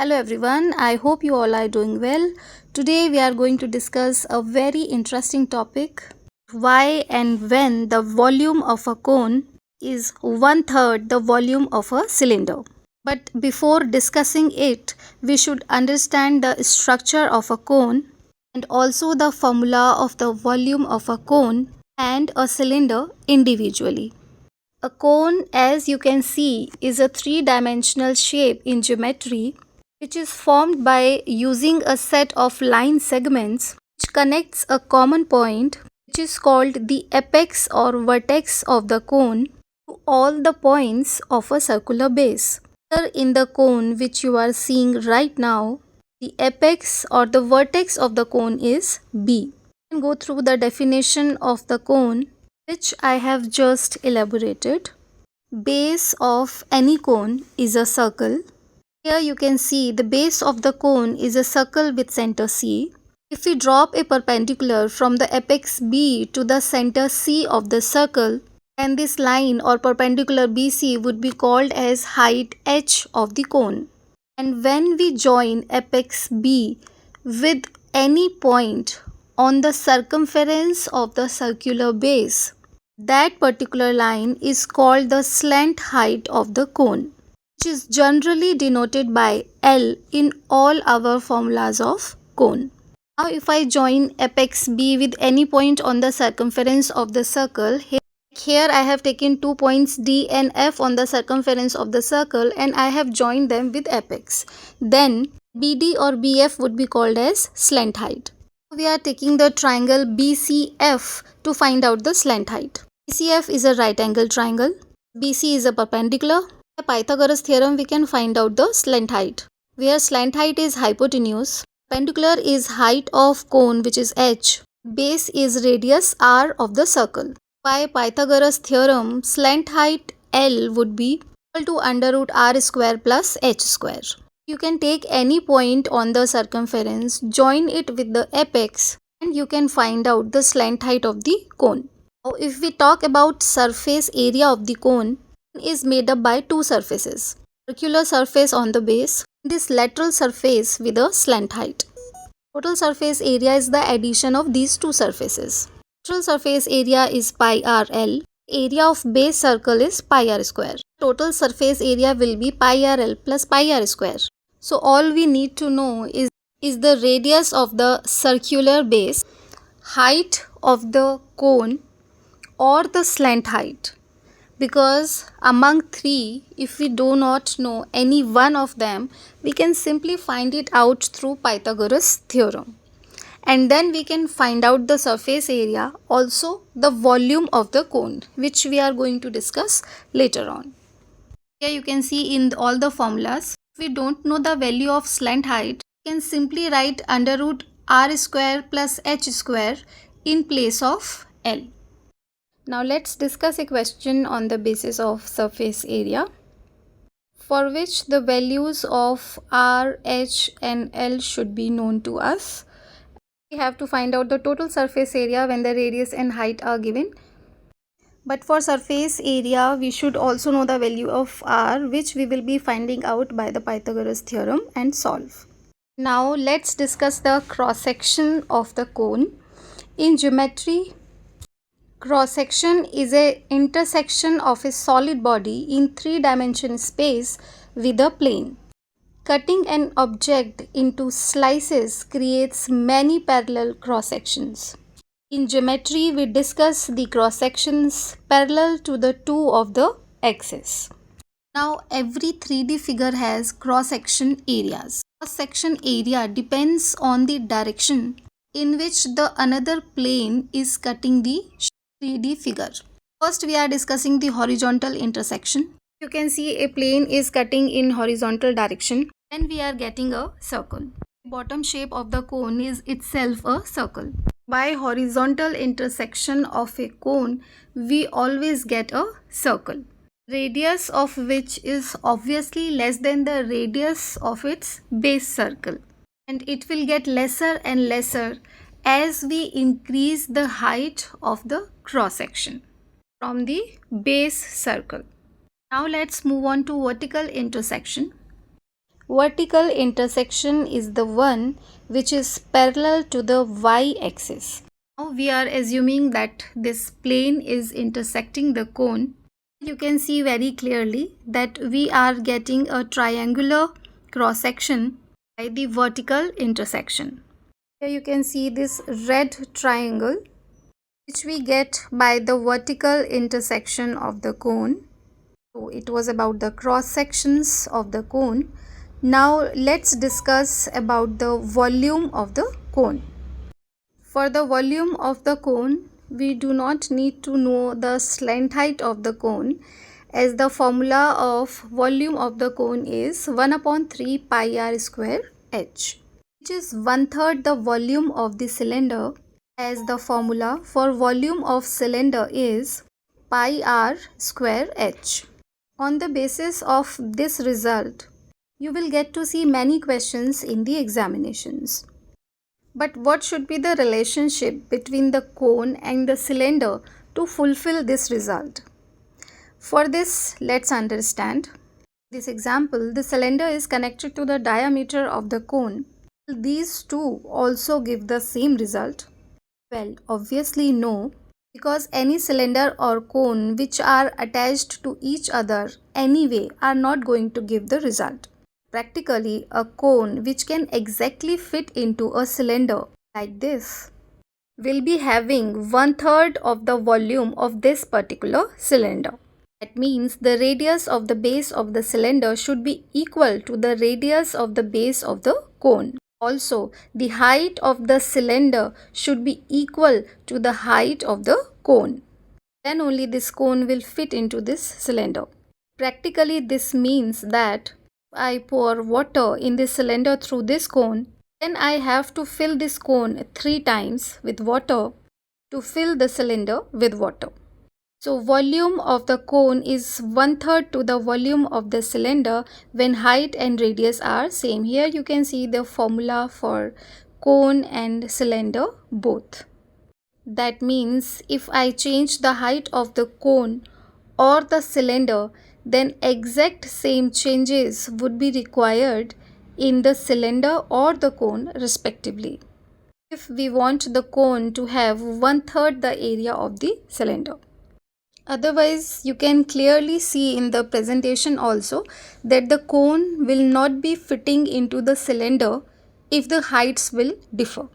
Hello everyone, I hope you all are doing well. Today we are going to discuss a very interesting topic, why and when the volume of a cone is one third the volume of a cylinder. But before discussing it, we should understand the structure of a cone and also the formula of the volume of a cone and a cylinder individually. A cone, as you can see, is a three-dimensional shape in geometry which is formed by using a set of line segments which connects a common point which is called the apex or vertex of the cone to all the points of a circular base. Here in the cone which you are seeing right now, the apex or the vertex of the cone is B. We can go through the definition of the cone which I have just elaborated. Base of any cone is a circle. Here you can see the base of the cone is a circle with center C. If we drop a perpendicular from the apex B to the center C of the circle, then this line or perpendicular BC would be called as height h of the cone. And when we join apex B with any point on the circumference of the circular base, that particular line is called the slant height of the cone, which is generally denoted by L in all our formulas of cone. Now if I join apex B with any point on the circumference of the circle, here I have taken 2 points D and F on the circumference of the circle and I have joined them with apex. Then BD or BF would be called as slant height. We are taking the triangle BCF to find out the slant height. BCF is a right angle triangle. BC is a perpendicular. By Pythagoras theorem, we can find out the slant height, where slant height is hypotenuse, perpendicular is height of cone which is h, base is radius r of the circle. By Pythagoras theorem, slant height L would be equal to under root r square plus h square. You can take any point on the circumference, join it with the apex, and you can find out the slant height of the cone. Now, if we talk about surface area of the cone, it is made up by two surfaces. Circular surface on the base, this lateral surface with a slant height. Total surface area is the addition of these two surfaces. Total surface area is pi rl. Area of base circle is pi r square. Total surface area will be pi rl plus pi r square. So all we need to know is the radius of the circular base, height of the cone, or the slant height, because among three, if we do not know any one of them, we can simply find it out through Pythagoras theorem, and then we can find out the surface area, also the volume of the cone, which we are going to discuss later on. Here you can see in all the formulas, if we don't know the value of slant height, we can simply write under root r square plus h square in place of L. Now let's discuss a question on the basis of surface area, for which the values of R, H and L should be known to us. We have to find out the total surface area when the radius and height are given. But for surface area, we should also know the value of R, which we will be finding out by the Pythagoras theorem and solve. Now let's discuss the cross section of the cone. In geometry, cross-section is a intersection of a solid body in three-dimensional space with a plane. Cutting an object into slices creates many parallel cross-sections. In geometry, we discuss the cross-sections parallel to the two of the axes. Now, every 3D figure has cross-section areas. Cross-section area depends on the direction in which the another plane is cutting the 3D figure. First, we are discussing the horizontal intersection. You can see a plane is cutting in horizontal direction, and we are getting a circle. The bottom shape of the cone is itself a circle. By horizontal intersection of a cone, we always get a circle, radius of which is obviously less than the radius of its base circle, and it will get lesser and lesser as we increase the height of the cross section from the base circle. Now let's move on to vertical intersection. Vertical intersection is the one which is parallel to the y-axis. Now we are assuming that this plane is intersecting the cone. You can see very clearly that we are getting a triangular cross section by the vertical intersection. Here you can see this red triangle which we get by the vertical intersection of the cone. So it was about the cross sections of the cone. Now let's discuss about the volume of the cone. For the volume of the cone, we do not need to know the slant height of the cone, as the formula of volume of the cone is 1 upon 3 pi r square h, which is 1/3 the volume of the cylinder, as the formula for volume of cylinder is pi r square h. On the basis of this result, you will get to see many questions in the examinations. But what should be the relationship between the cone and the cylinder to fulfill this result? For this, let's understand. In this example, the cylinder is connected to the diameter of the cone. Will these two also give the same result? Well, obviously no, because any cylinder or cone which are attached to each other anyway are not going to give the result. Practically, a cone which can exactly fit into a cylinder like this will be having 1/3 of the volume of this particular cylinder. That means the radius of the base of the cylinder should be equal to the radius of the base of the cone. Also, the height of the cylinder should be equal to the height of the cone. Then only this cone will fit into this cylinder. Practically, this means that if I pour water in this cylinder through this cone, then I have to fill this cone 3 times with water to fill the cylinder with water. So volume of the cone is 1/3 to the volume of the cylinder when height and radius are same. Here you can see the formula for cone and cylinder both. That means if I change the height of the cone or the cylinder, then exact same changes would be required in the cylinder or the cone respectively, if we want the cone to have 1/3 the area of the cylinder. Otherwise, you can clearly see in the presentation also that the cone will not be fitting into the cylinder if the heights will differ.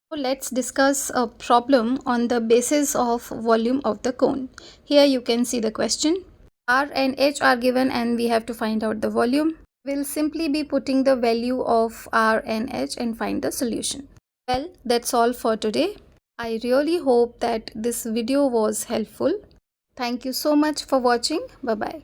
So let's discuss a problem on the basis of volume of the cone. Here you can see the question. R and H are given and we have to find out the volume. We'll simply be putting the value of R and H and find the solution. Well, that's all for today. I really hope that this video was helpful. Thank you so much for watching. Bye-bye.